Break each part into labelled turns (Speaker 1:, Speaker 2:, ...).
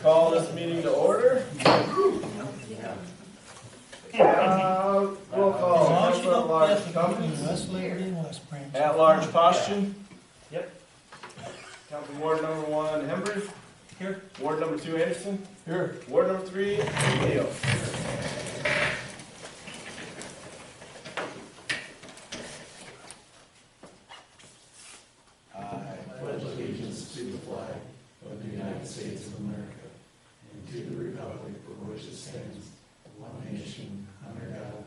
Speaker 1: call this meeting to order. Roll call. Councilor at large Cummins. At large Postian.
Speaker 2: Yep.
Speaker 1: Council Ward number 1 Hembry.
Speaker 2: Here.
Speaker 1: Ward number 2 Anderson.
Speaker 2: Here.
Speaker 1: Ward number 3 Leo.
Speaker 3: I pledge allegiance to the flag of the United States of America and to the republic for which it stands, one nation, under God,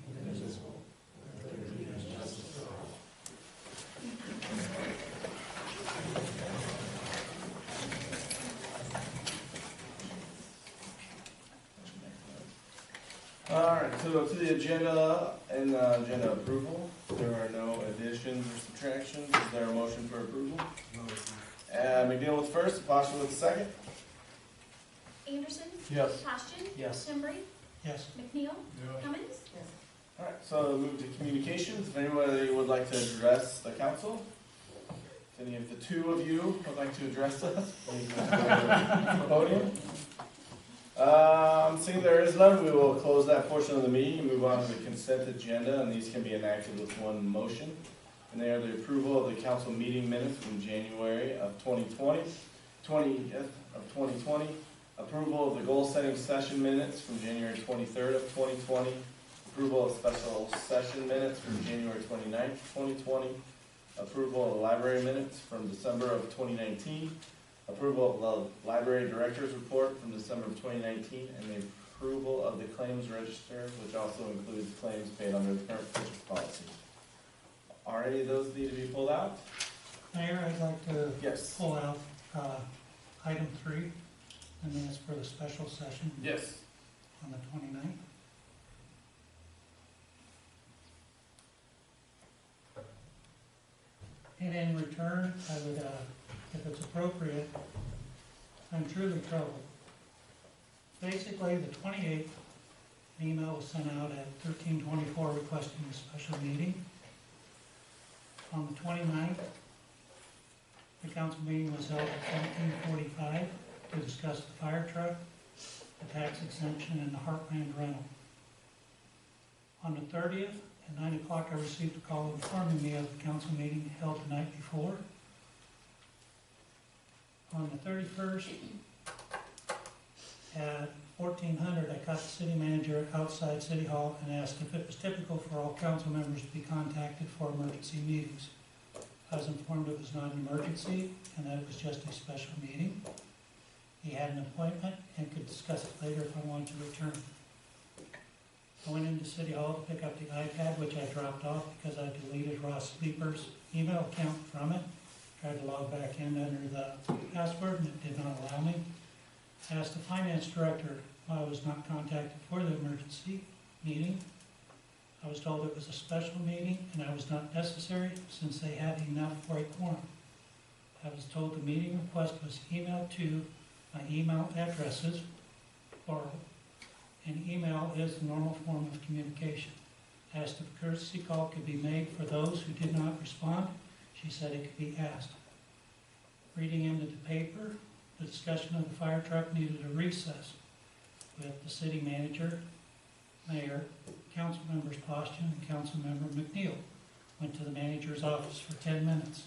Speaker 3: indivisible, with liberty and justice for all.
Speaker 1: Alright, so to the agenda and agenda approval. There are no additions or subtractions. Is there a motion for approval? McNeil with first, Postian with second.
Speaker 4: Anderson?
Speaker 1: Yes.
Speaker 4: Postian?
Speaker 2: Yes.
Speaker 4: Hembry?
Speaker 2: Yes.
Speaker 4: McNeil? Cummins?
Speaker 1: Alright, so move to communications. If anybody would like to address the council, if any of the two of you would like to address us, please come to the podium. Seeing there is none, we will close that portion of the meeting and move on to the consent agenda, and these can be enacted with one motion. And they are the approval of the council meeting minutes from January of 2020, 20th of 2020, approval of the goal-setting session minutes from January 23rd of 2020, approval of special session minutes from January 29th, 2020, approval of the library minutes from December of 2019, approval of the library director's report from December of 2019, and the approval of the claims register, which also includes claims paid under the current purchase policy. Are any of those need to be pulled out?
Speaker 5: Mayor, I'd like to
Speaker 1: Yes.
Speaker 5: pull out item 3, the minutes for the special session
Speaker 1: Yes.
Speaker 5: on the 29th. And in return, I would, if it's appropriate, I'm truly troubled. Basically, the 28th, an email was sent out at 13:24 requesting a special meeting. On the 29th, the council meeting was held at 17:45 to discuss the fire truck, the tax exemption, and the Heartland rental. On the 30th, at 9 o'clock, I received a call informing me of the council meeting held the night before. On the 31st, at 1400, I caught the city manager outside City Hall and asked if it was typical for all council members to be contacted for emergency meetings. I was informed it was not an emergency and that it was just a special meeting. He had an appointment and could discuss it later if I wanted to return. I went into City Hall to pick up the iPad, which I dropped off because I deleted Ross Sleeper's email account from it. Tried to log back in under the password and it did not allow me. I asked the finance director why I was not contacted for the emergency meeting. I was told it was a special meeting and I was not necessary since they had enough for a quorum. I was told the meeting request was emailed to my email addresses, plural, and email is the normal form of communication. I asked if a courtesy call could be made for those who did not respond. She said it could be asked. Reading into the paper, the discussion of the fire truck needed a recess with the city manager, mayor, council members Postian, and council member McNeil. Went to the manager's office for 10 minutes.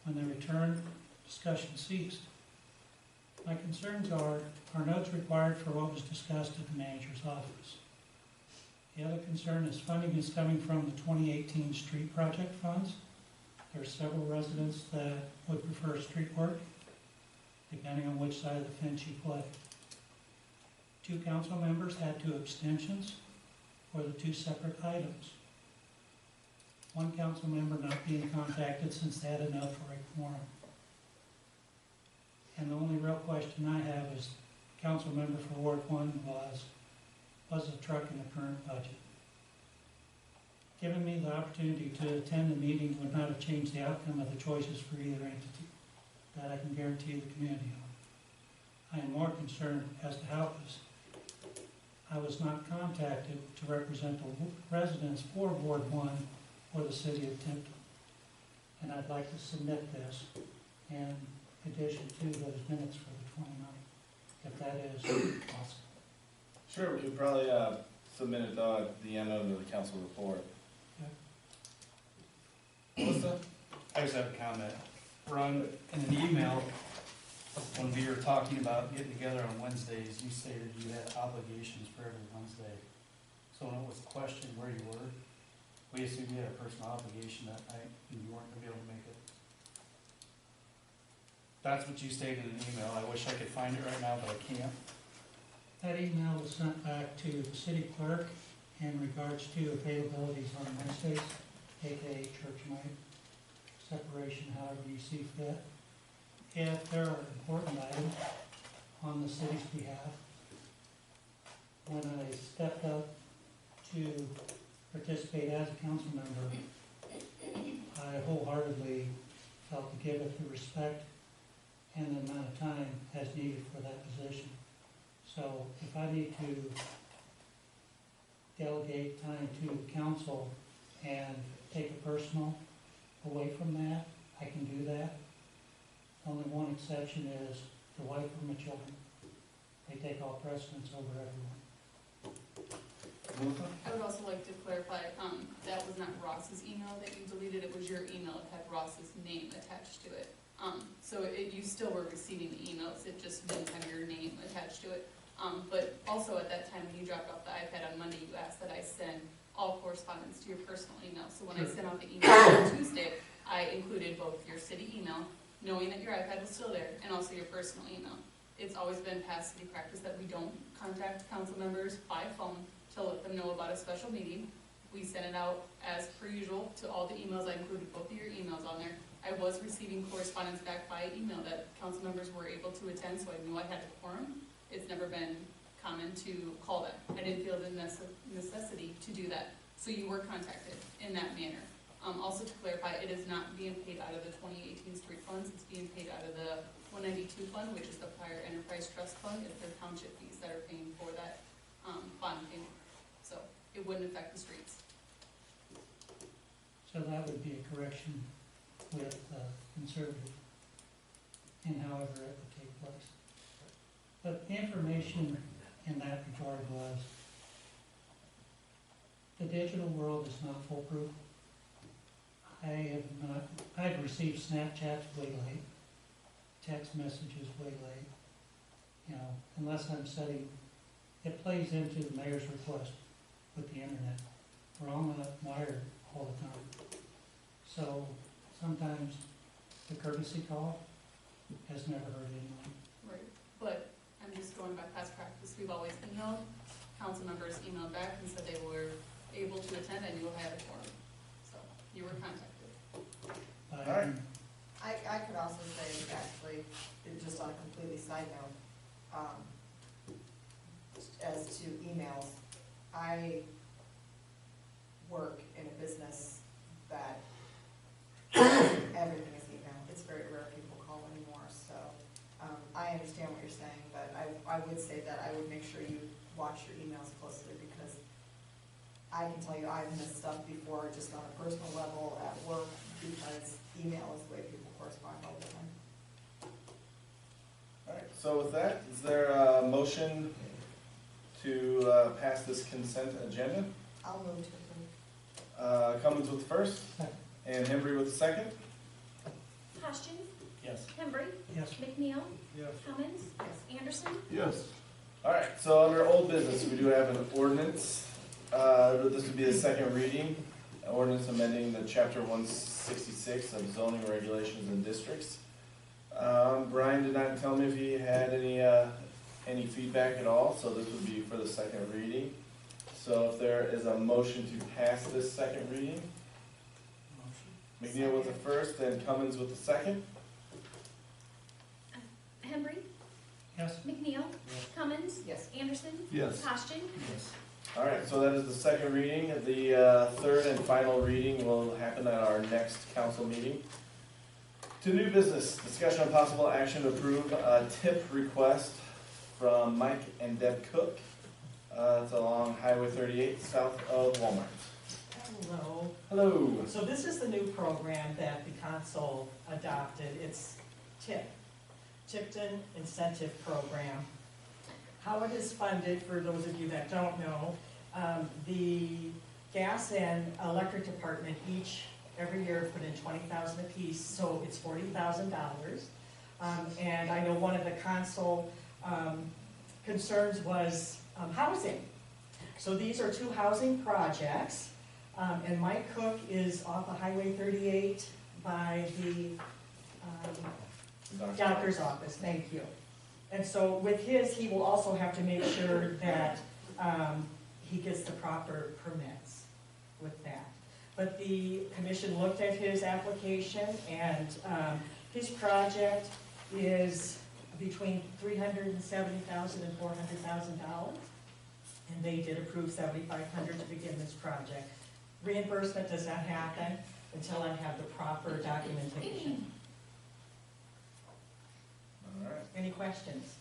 Speaker 5: When they returned, discussion ceased. My concerns are notes required for what was discussed at the manager's office. The other concern is funding is coming from the 2018 street project funds. There are several residents that would prefer street work, depending on which side of the fence you play. 2 council members had 2 abstentions for the 2 separate items. 1 council member not being contacted since they had enough for a quorum. And the only real question I have is, council member for Ward 1 was the truck in the current budget. Giving me the opportunity to attend the meeting would not have changed the outcome of the choices for either entity. That I can guarantee the community on. I am more concerned as to how I was not contacted to represent the residents for Ward 1 or the city of Tipton. And I'd like to submit this in addition to those minutes for the 29th. if that is possible.
Speaker 1: Sure, we could probably submit it though at the end of the council report. Melissa?
Speaker 2: I just have a comment. Ron, in an email, when we were talking about getting together on Wednesdays, you stated you had obligations for every Wednesday. So when it was questioned where you were, we assumed you had a personal obligation that night and you weren't gonna be able to make it. That's what you stated in an email. I wish I could find it right now, but I can't.
Speaker 5: That email was sent back to the city clerk in regards to availabilities on Wednesdays, aka church night, separation, however you see fit. If there are important items on the city's behalf, when I stepped up to participate as a council member, I wholeheartedly felt to give it the respect and the amount of time as needed for that position. So if I need to delegate time to the council and take a personal away from that, I can do that. Only one exception is the wife or my children. They take all precedence over everyone.
Speaker 1: Melissa?
Speaker 6: I would also like to clarify, that was not Ross's email that you deleted, it was your email, it had Ross's name attached to it. So you still were receiving the emails, it just didn't have your name attached to it. But also at that time, when you dropped off the iPad on Monday, you asked that I send all correspondence to your personal email. So when I sent out the email on Tuesday, I included both your city email, knowing that your iPad was still there, and also your personal email. It's always been past city practice that we don't contact council members by phone to let them know about a special meeting. We send it out as per usual to all the emails. I included both of your emails on there. I was receiving correspondence back by email that council members were able to attend, so I knew I had a quorum. It's never been common to call that. I didn't feel the necessity to do that. So you were contacted in that manner. Also to clarify, it is not being paid out of the 2018 street funds. It's being paid out of the 192 fund, which is the prior enterprise trust fund. It's their township fees that are paying for that bond payment. So it wouldn't affect the streets.
Speaker 5: So that would be a correction with conservative in however it would take place. But the information in that regard was the digital world is not foolproof. I've received Snapchats way late, text messages way late. You know, unless I'm setting, it plays into the mayor's request with the internet. We're all not wired all the time. So sometimes the courtesy call has never hurt anyone.
Speaker 6: Right. But I'm just going by past practice. We've always emailed. Council members emailed back and said they were able to attend. I knew I had a quorum. So you were contacted.
Speaker 5: But
Speaker 1: All right.
Speaker 7: I could also say, actually, just on a completely side note, as to emails, I work in a business that everything is email. It's very rare people call anymore, so I understand what you're saying, but I would say that I would make sure you watch your emails closely, because I can tell you I've missed stuff before, just on a personal level at work, because email is the way people correspond all the time.
Speaker 1: All right, so with that, is there a motion to pass this consent agenda?
Speaker 7: I'll move to approve.
Speaker 1: Cummins with the first, and Hembry with the second.
Speaker 4: Hostjon,
Speaker 2: Yes.
Speaker 4: Hembry,
Speaker 5: yes,
Speaker 4: McNeil,
Speaker 1: Yes.
Speaker 4: Cummins,
Speaker 7: Yes.
Speaker 4: Anderson.
Speaker 3: Yes.
Speaker 1: All right, so under old business, we do have an ordinance. This would be the second reading. An ordinance amending the chapter 166 of zoning regulations and districts. Brian did not tell me if he had any feedback at all, so this would be for the second reading. So if there is a motion to pass this second reading, McNeil with the first and Cummins with the second.
Speaker 4: Hembry,
Speaker 5: yes,
Speaker 4: McNeil, Cummins,
Speaker 7: Yes.
Speaker 4: Anderson,
Speaker 3: Yes.
Speaker 4: Hostjon.
Speaker 2: Yes.
Speaker 1: All right, so that is the second reading. The third and final reading will happen at our next council meeting. To new business, discussion on possible action to approve a tip request from Mike and Deb Cook. It's along Highway 38 south of Walmart.
Speaker 8: Hello.
Speaker 1: Hello.
Speaker 8: So this is the new program that the council adopted. It's TIP, Tipton Incentive Program. how it is funded, for those of you that don't know, the gas and electric department each, every year, put in $20,000 apiece, so it's $40,000. And I know one of the council concerns was housing. So these are 2 housing projects, and Mike Cook is off of Highway 38 by the doctor's office, thank you. And so with his, he will also have to make sure that he gets the proper permits with that. But the commission looked at his application, and his project is between $370,000 and $400,000. And they did approve $7,500 to begin this project. Reimbursement does not happen until I have the proper documentation.
Speaker 1: All right.
Speaker 8: Any questions?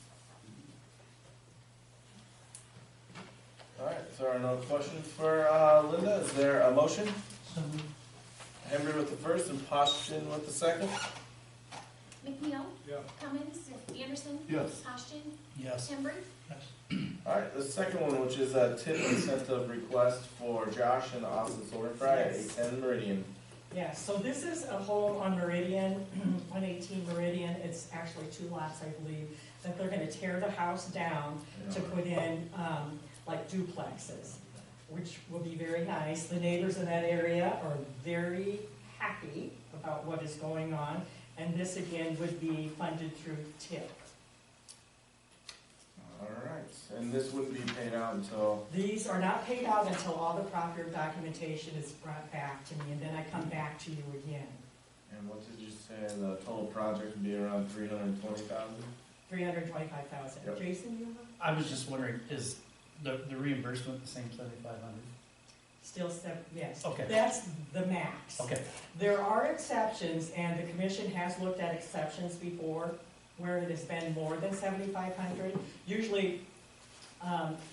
Speaker 1: All right, so there are no questions for Linda. Is there a motion?
Speaker 5: So moved.
Speaker 1: Henry with the first and Poshton with the second.
Speaker 4: McNeil?
Speaker 3: Yeah.
Speaker 4: Cummins? Anderson?
Speaker 3: Yes.
Speaker 4: Poshton?
Speaker 2: Yes.
Speaker 4: Hembry?
Speaker 5: Yes.
Speaker 1: All right, the second one, which is a tip incentive request for Josh and Austin Solar Fry at
Speaker 8: Yes.
Speaker 1: 810 Meridian.
Speaker 8: Yeah, so this is a home on Meridian, 118 Meridian. It's actually 2 lots, I believe, that they're gonna tear the house down to put in, like duplexes, which will be very nice. The neighbors in that area are very happy about what is going on, and this again would be funded through TIP.
Speaker 1: All right, and this wouldn't be paid out until,
Speaker 8: These are not paid out until all the proper documentation is brought back to me, and then I come back to you again.
Speaker 1: and what did you say, the total project would be around 320,000?
Speaker 8: 325,000.
Speaker 1: Yep.
Speaker 8: Jason, you have?
Speaker 2: I was just wondering, is the reimbursement the same 7,500?
Speaker 8: Still yes.
Speaker 2: Okay.
Speaker 8: That's the max.
Speaker 2: Okay.
Speaker 8: There are exceptions, and the commission has looked at exceptions before where it has been more than 7,500. Usually,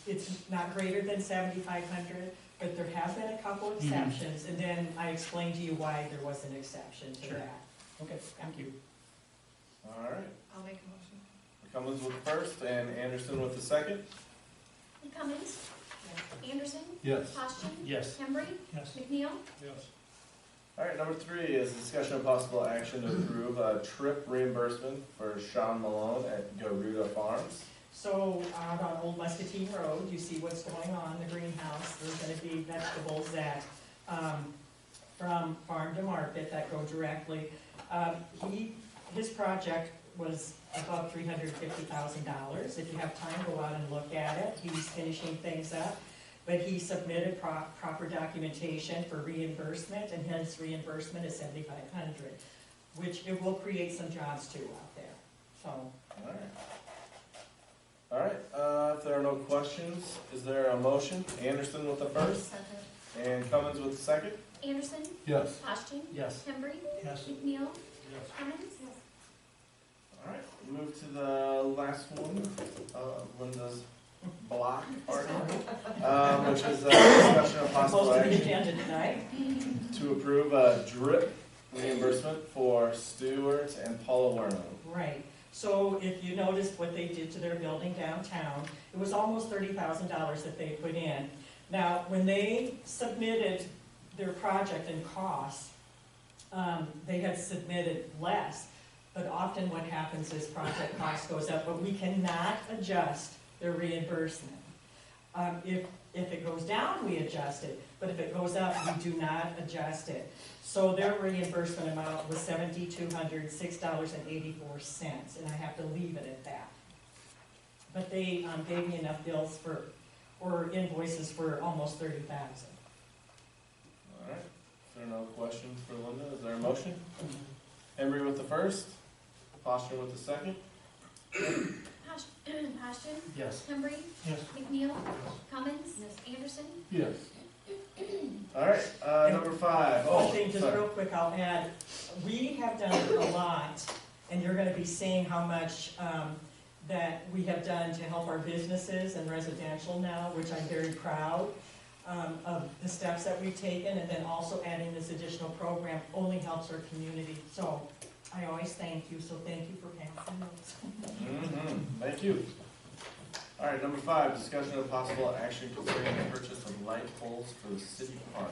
Speaker 8: it's not greater than 7,500, but there have been a couple exceptions, and then I explained to you why there was an exception to
Speaker 2: Sure.
Speaker 8: that.
Speaker 2: Okay, thank you.
Speaker 1: All right,
Speaker 7: I'll make a motion.
Speaker 1: Cummins with the first and Anderson with the second.
Speaker 4: Cummins? Anderson?
Speaker 3: Yes.
Speaker 4: Poshton?
Speaker 2: Yes.
Speaker 4: Hembry?
Speaker 5: Yes.
Speaker 4: McNeil?
Speaker 3: Yes.
Speaker 1: All right, number 3 is discussion of possible action to approve a trip reimbursement for Sean Malone at Garuda Farms.
Speaker 8: So out on Old Muscatine Road, you see what's going on in the greenhouse. There's gonna be vegetables that, from farm to market that go directly. His project was above $350,000. If you have time, go out and look at it. He's finishing things up. But he submitted proper documentation for reimbursement, and his reimbursement is $7,500, which it will create some jobs too out there, so.
Speaker 1: All right. All right, if there are no questions, is there a motion? Anderson with the first and Cummins with the second.
Speaker 4: Anderson?
Speaker 3: Yes.
Speaker 4: Poshton?
Speaker 2: Yes.
Speaker 4: Hembry?
Speaker 5: Yes.
Speaker 4: McNeil?
Speaker 3: Yes.
Speaker 4: Cummins?
Speaker 1: All right, move to the last one, Linda's block party, which is a discussion of possible
Speaker 8: Most of the
Speaker 1: action
Speaker 8: agenda tonight.
Speaker 1: to approve a drip reimbursement for Stewart and Paula Werner.
Speaker 8: Right, so if you noticed what they did to their building downtown, it was almost $30,000 that they put in. Now, when they submitted their project and costs, they had submitted less, but often what happens is project cost goes up, but we cannot adjust their reimbursement. If it goes down, we adjust it, but if it goes up, we do not adjust it. So their reimbursement amount was $7,206.84, and I have to leave it at that. But they gave me enough bills or invoices for almost $30,000.
Speaker 1: All right, if there are no questions for Linda, is there a motion? Henry with the first, Foster with the second.
Speaker 4: Poshton?
Speaker 2: Yes.
Speaker 4: Hembry?
Speaker 5: Yes.
Speaker 4: McNeil? Cummins? Anderson?
Speaker 3: Yes.
Speaker 1: All right, number 5.
Speaker 8: One thing, just
Speaker 1: sorry.
Speaker 8: real quick, I'll add, we have done a lot, and you're gonna be seeing how much that we have done to help our businesses and residential now, which I'm very proud of the steps that we've taken, and then also adding this additional program only helps our community. So I always thank you, so thank you for passing those.
Speaker 1: Thank you. All right, number 5, discussion of possible action concerning the purchase of light poles for the city park.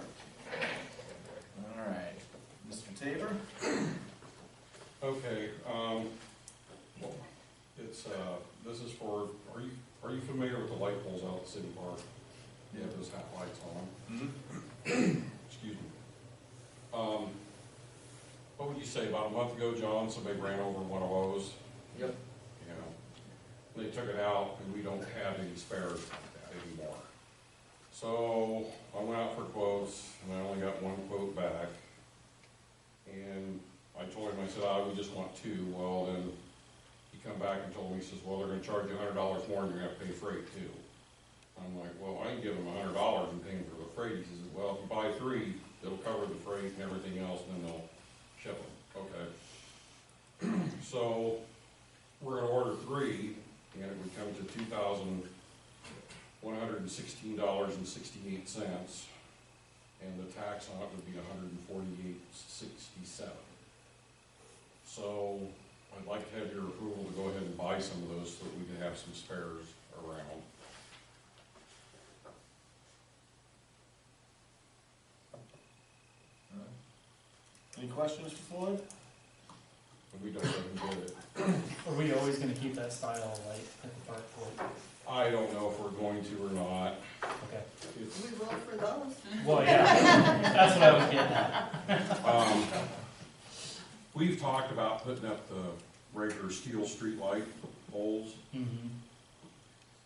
Speaker 1: All right, Mr. Tabor?
Speaker 9: Okay, it's, this is for, are you familiar with the light poles out at City Park? Yeah, those hat lights on them. Excuse me. What would you say, about a month ago, John, somebody ran over one of those?
Speaker 1: Yep.
Speaker 9: You know, they took it out, and we don't have any spares like that anymore. So, I went out for quotes, and I only got one quote back. And I told him, I said, we just want 2. Well, then, he come back and told me, he says, well, they're gonna charge you $100 more, and you're gonna have to pay freight too. I'm like, well, I can give him $100 and pay him for the freight. He says, well, if you buy 3, it'll cover the freight and everything else, and then they'll ship them. Okay. So, we're gonna order 3, and it would come to $2,116.68, and the tax on it would be $148.67. So, I'd like to have your approval to go ahead and buy some of those so that we can have some spares around.
Speaker 1: Any questions for Floyd?
Speaker 9: And we don't even get it.
Speaker 2: Are we always gonna keep that style of light at the park for?
Speaker 9: I don't know if we're going to or not.
Speaker 2: Okay.
Speaker 9: It's,
Speaker 7: We will for those.
Speaker 2: Well, yeah, that's what I was getting at.
Speaker 9: we've talked about putting up the regular steel street light poles,
Speaker 2: Mm-hmm.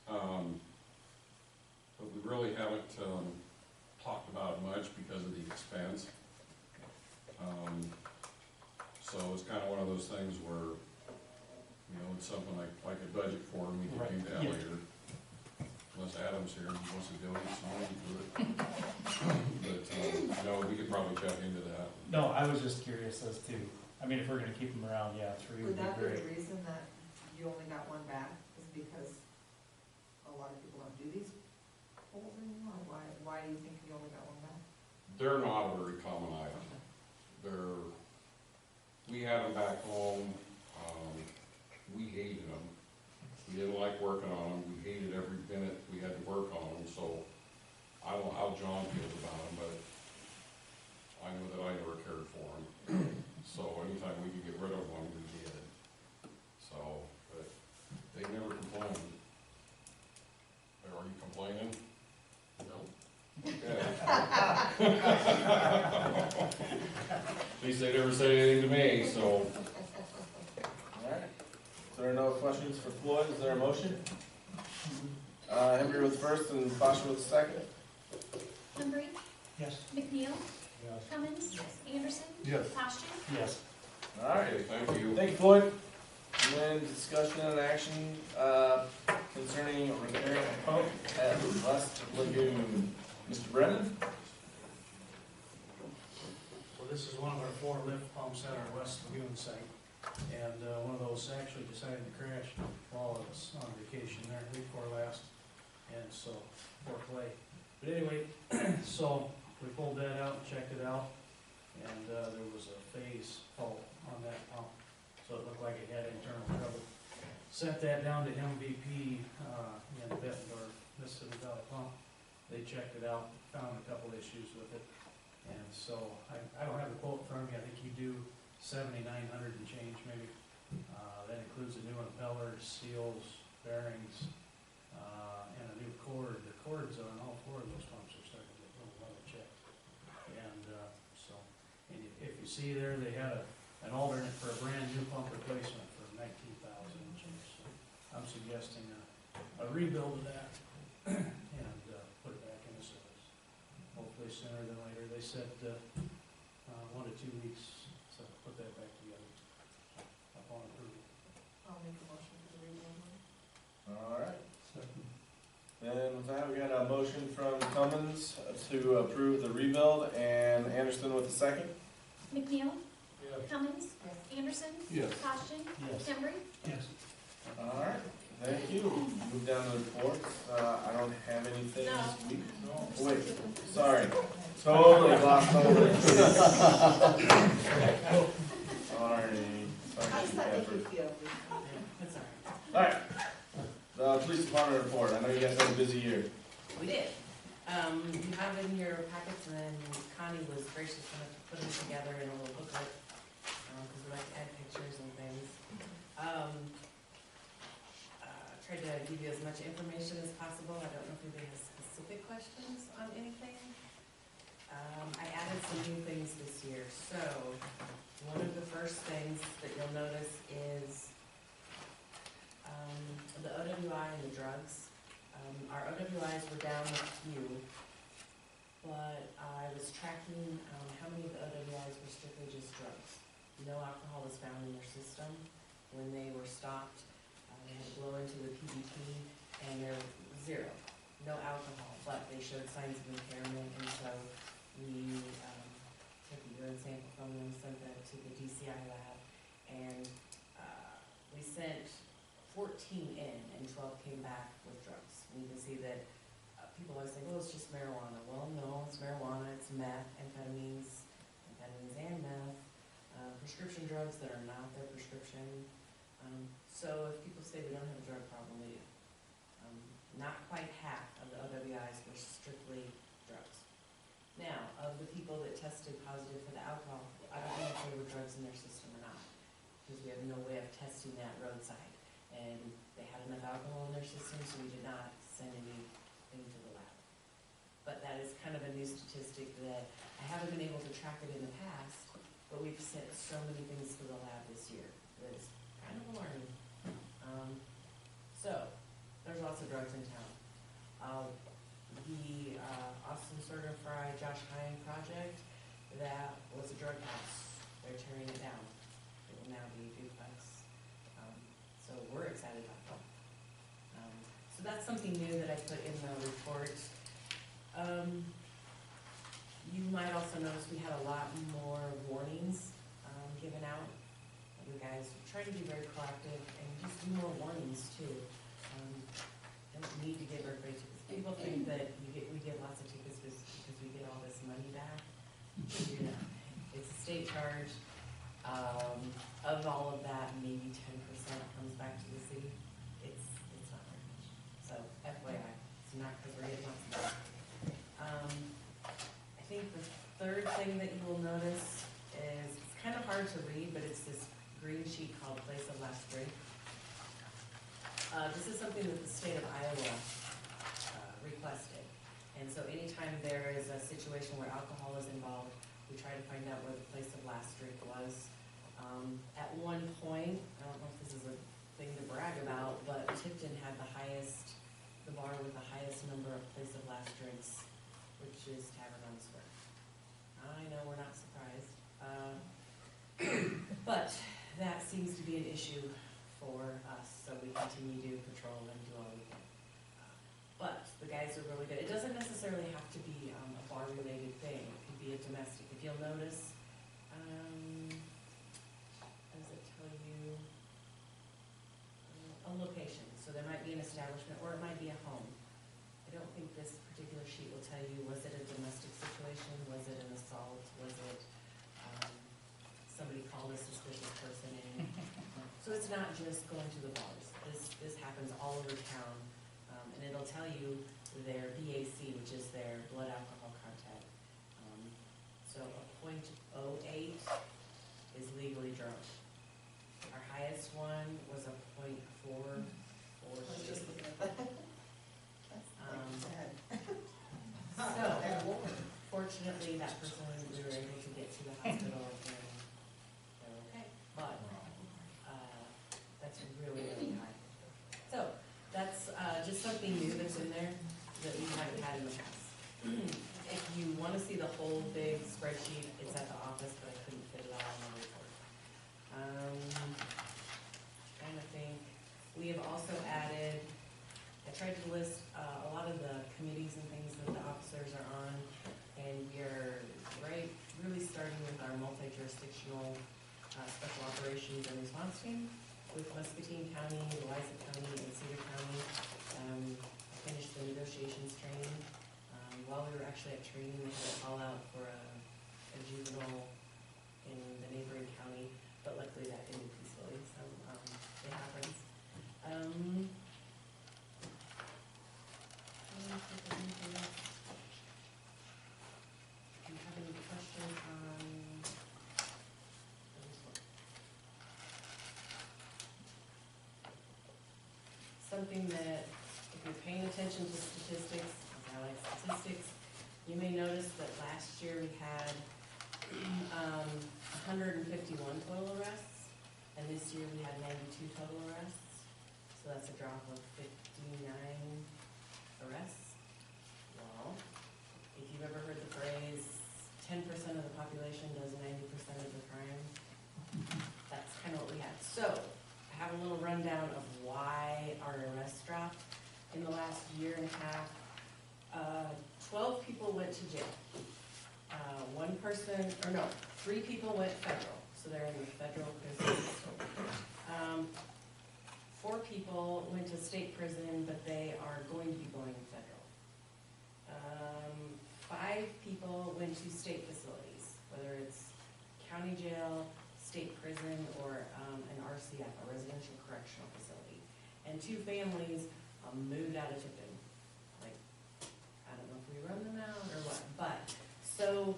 Speaker 9: but we really haven't, talked about it much because of the expense. So it's kind of one of those things where, you know, it's something I could budget for, and we could do
Speaker 2: Right,
Speaker 9: that
Speaker 2: yeah.
Speaker 9: later. Unless Adam's here and he wants to donate some money to it. But, no, we could probably check into that.
Speaker 2: No, I was just curious as to, I mean, if we're gonna keep them around, yeah, 3 would
Speaker 7: Would
Speaker 2: be
Speaker 7: that be
Speaker 2: great.
Speaker 7: the reason that you only got one back, is because a lot of people don't do these polls anymore? Why do you think you only got one back?
Speaker 9: They're not a very common item. We had them back home, we hated them. We didn't like working on them, we hated every minute we had to work on them, so I don't know how John feels about them, but I know that I never cared for them. So anytime we could get rid of one, we did. So, but they never complained. Are you complaining? No. Okay. At least they never said anything to me, so.
Speaker 1: All right. If there are no questions for Floyd, is there a motion? Embry with first and Foster with second.
Speaker 4: Hembry,
Speaker 5: Yes.
Speaker 4: McNeil,
Speaker 2: Yes.
Speaker 4: Cummins, Anderson,
Speaker 9: Yes.
Speaker 4: Posturing.
Speaker 2: Yes.
Speaker 1: All right.
Speaker 9: Okay, thank you.
Speaker 1: Thank you, Floyd. And then discussion and action concerning repairing a pump at West Lagoon. Mr. Brennan?
Speaker 10: Well, this is one of our 4 lift pumps at our West Lagoon site, and one of those actually decided to crash while I was on vacation there, week before last, and so, poor clay. But anyway, so we pulled that out, checked it out, and there was a phase fault on that pump, so it looked like it had internal trouble. Sent that down to MVP in Bettendorf, Mississippi Valley Pump. They checked it out, found a couple issues with it. And so, I don't have the quote from me, I think you do $7,900 and change maybe. That includes a new impeller, seals, bearings, and a new cord. The cords on all 4 of those pumps are starting to get a little level checked. And and if you see there, they had an alternate for a brand new pump replacement for $19,000 and change. So I'm suggesting a rebuild of that and put it back into service. Hopefully sooner than later. They said 1 to 2 weeks, so put that back together upon approval.
Speaker 7: I'll make a motion for the rebuild one.
Speaker 1: All right. And with that, we got a motion from Cummins to approve the rebuild, and Anderson with the second.
Speaker 4: McNeil,
Speaker 9: Yes.
Speaker 4: Cummins,
Speaker 7: Yes.
Speaker 4: Anderson,
Speaker 9: Yes.
Speaker 4: Posturing,
Speaker 2: Yes.
Speaker 4: Hembry.
Speaker 5: Yes.
Speaker 1: All right, thank you. Move down to the reports. I don't have anything this week. Wait, sorry. Totally glossed over it. Sorry.
Speaker 7: How does
Speaker 1: Chief
Speaker 7: that make
Speaker 1: Effort.
Speaker 7: you feel?
Speaker 10: That's all right.
Speaker 1: All right. police department report, I know you guys had a busy year.
Speaker 11: We did. You have in your packets, and then Connie was gracious enough to put them together in a little booklet, because we like to add pictures and things. Tried to give you as much information as possible. I don't know if anybody has specific questions on anything. I added some new things this year. So, one of the first things that you'll notice is the OWI and the drugs. Our OWIs were down a few, but I was tracking how many of the OWIs were strictly just drugs. No alcohol was found in their system. When they were stopped, they had to blow into the PBT, and they're zero, no alcohol, but they showed signs of impairment, and so we took a urine sample from them, sent that to the DCI lab, and we sent 14 in, and 12 came back with drugs. And you can see that people always think, well, it's just marijuana. Well, no, it's marijuana, it's meth, amphetamines and meth, prescription drugs that are not their prescription. So if people say we don't have a drug problem, we do. Not quite half of the OWIs were strictly drugs. Now, of the people that tested positive for the alcohol, I don't know if there were drugs in their system or not, because we have no way of testing that roadside. And they had enough alcohol in their system, so we did not send anything to the lab. But that is kind of a new statistic that I haven't been able to track it in the past, but we've sent so many things to the lab this year that it's kind of alarming. So, there's lots of drugs in town. The Austin Sorter Fry Josh Hine project, that was a drug house. They're tearing it down. It will now be a duplex. So we're excited about that. So that's something new that I put in the report. You might also notice we had a lot more warnings given out. You guys are trying to be very proactive and just do more warnings too. Don't need to give everybody tickets. People think that we get lots of tickets because we get all this money back. You know, it's a state charge. Of all of that, maybe 10% comes back to the city. It's not very much. So FYI, it's not because we're getting lots of money. I think the third thing that you will notice is, it's kind of hard to read, but it's this green sheet called Place of Last Drink. This is something that the state of Iowa requested. And so anytime there is a situation where alcohol is involved, we try to find out where the place of last drink was. At one point, I don't know if this is a thing to brag about, but Tipton had the bar with the highest number of place of last drinks, which is Tavern on the Square. I know we're not surprised. But that seems to be an issue for us, so we continue to patrol and do all we can. But the guys are really good. It doesn't necessarily have to be a bar-related thing. It could be a domestic. If you'll notice, how does it tell you? A location. So there might be an establishment, or it might be a home. I don't think this particular sheet will tell you, was it a domestic situation? Was it an assault? Was it somebody called a suspicious person in? So it's not just going to the bars. This happens all over town, and it'll tell you their BAC, which is their blood alcohol content. So a .08 is legally drunk. Our highest one was a .442. So fortunately, that person, we were able to get to the hospital and they're okay. But that's really, really high. So that's just something new that's in there that we haven't had in the past. If you want to see the whole big spreadsheet, it's at the office, but I couldn't fit it all in the report. Trying to think. We have also added, I tried to list a lot of the committees and things that the officers are on, and we're really starting with our multi-jurisdictional special operations and response team with Muscatine County, Eliza County, and Cedar County. I finished the negotiations training. While we were actually at training, we had a call out for a juvenile in the neighboring county, but luckily that ended peacefully, so it happens. something that, if you're paying attention to statistics, I like statistics, you may notice that last year we had 151 total arrests, and this year we had 92 total arrests, so that's a drop of 59 arrests. Well, if you've ever heard the phrase, 10% of the population does 90% of the crime, that's kind of what we had. So, I have a little rundown of why our arrests dropped. In the last year and a half, 12 people went to jail. 3 people went federal, so they're in the federal prison system. 4 people went to state prison, but they are going to be going federal. 5 people went to state facilities, whether it's county jail, state prison, or an RCF, a residential correctional facility. And 2 families moved out of Tipton. Like, I don't know if we run them out or what, but, so,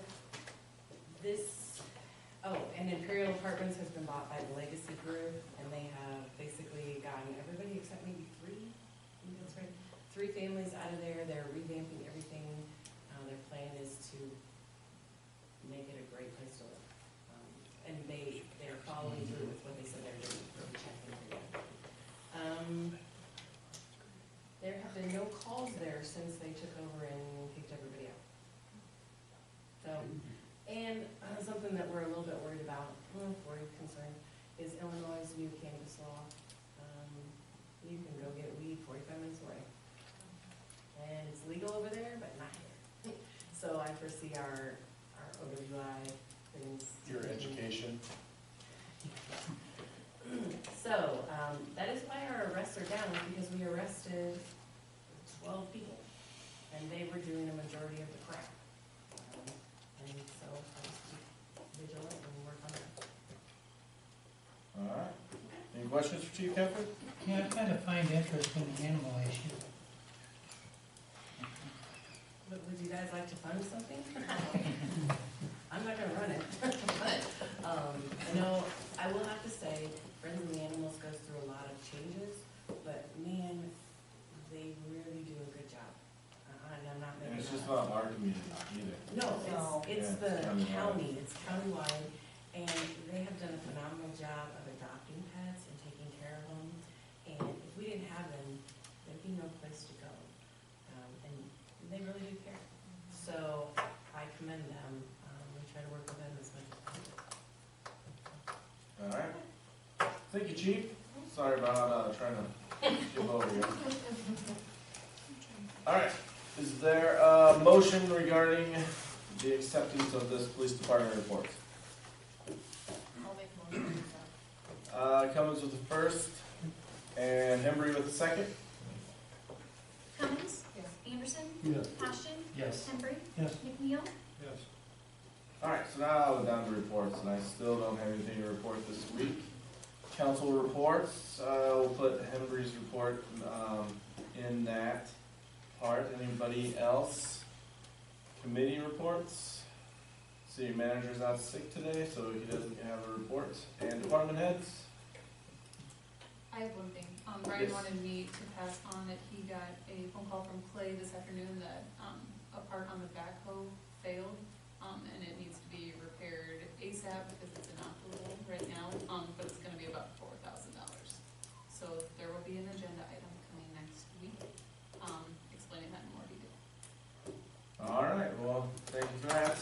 Speaker 11: and Imperial Apartments has been bought by the Legacy Group, and they have basically gotten everybody except maybe 3, I think that's right, 3 families out of there. They're revamping everything. Their plan is to make it a great place to live. And they're following through with what they said they're doing, really checking everything. There have been no calls there since they took over and kicked everybody out. So, and something that we're a little bit worried about, worried, concerned, is Illinois' new cannabis law. You can go get weed 45 minutes away. And it's legal over there, but not here. So I foresee our OWI things.
Speaker 1: Your education.
Speaker 11: So, that is why our arrests are down, because we arrested 12 people, and they were doing a majority of the crime. And so, I just keep vigilant and work on that.
Speaker 1: All right. Any questions for Chief Kemper?
Speaker 5: Yeah, I kind of find interest in the animal issue.
Speaker 11: But would you guys like to fund something? I'm not gonna run it, but, I know, I will have to say, Friends of the Animals goes through a lot of changes, but man, they really do a good job. And I'm not
Speaker 1: And
Speaker 11: making
Speaker 1: it's
Speaker 11: that
Speaker 1: just
Speaker 11: up.
Speaker 1: not our community either.
Speaker 11: No, it's
Speaker 1: Yeah,
Speaker 11: the
Speaker 1: it's countywide.
Speaker 11: county, it's countywide, and they have done a phenomenal job of adopting pets and taking care of them. And if we didn't have them, there'd be no place to go. And they really do care. So I commend them. We try to work with them as much as possible.
Speaker 1: All right. Thank you, Chief. Sorry about trying to skip over you. All right. Is there a motion regarding the acceptance of this police department report?
Speaker 7: I'll make a motion for that.
Speaker 1: Cummins with the first, and Hembry with the second.
Speaker 4: Cummins?
Speaker 7: Yes.
Speaker 4: Anderson?
Speaker 3: Yes.
Speaker 4: Ashton?
Speaker 2: Yes.
Speaker 4: Henry?
Speaker 5: Yes.
Speaker 4: McNeil?
Speaker 10: Yes.
Speaker 1: All right, so now we're down to reports, and I still don't have anything to report this week. Council reports, we'll put Hembry's report in that part. Anybody else? Committee reports? City manager's out sick today, so he doesn't have a report. And department heads?
Speaker 6: I have one thing. Brian
Speaker 1: Yes.
Speaker 6: wanted me to pass on that he got a phone call from Clay this afternoon that, a part on the backhoe failed, and it needs to be repaired ASAP because it's inoperable right now, but it's gonna be about $4,000. So there will be an agenda item coming next week, explaining that in more detail.
Speaker 1: All right, well, thank you for that,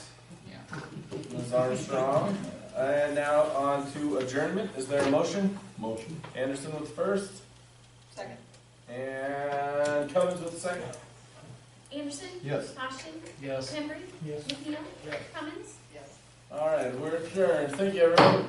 Speaker 6: Yeah.
Speaker 1: Ms. Armstrong. And now on to adjournment. Is there a motion?
Speaker 3: Motion.
Speaker 1: Anderson with the first,
Speaker 7: Second.
Speaker 1: and Cummins with the second.
Speaker 4: Anderson?
Speaker 3: Yes.
Speaker 4: Ashton?
Speaker 2: Yes.
Speaker 4: Henry?
Speaker 5: Yes.
Speaker 4: McNeil?
Speaker 10: Yes.
Speaker 4: Cummins?
Speaker 7: Yes.
Speaker 1: All right, we're adjourned. Thank you, everyone.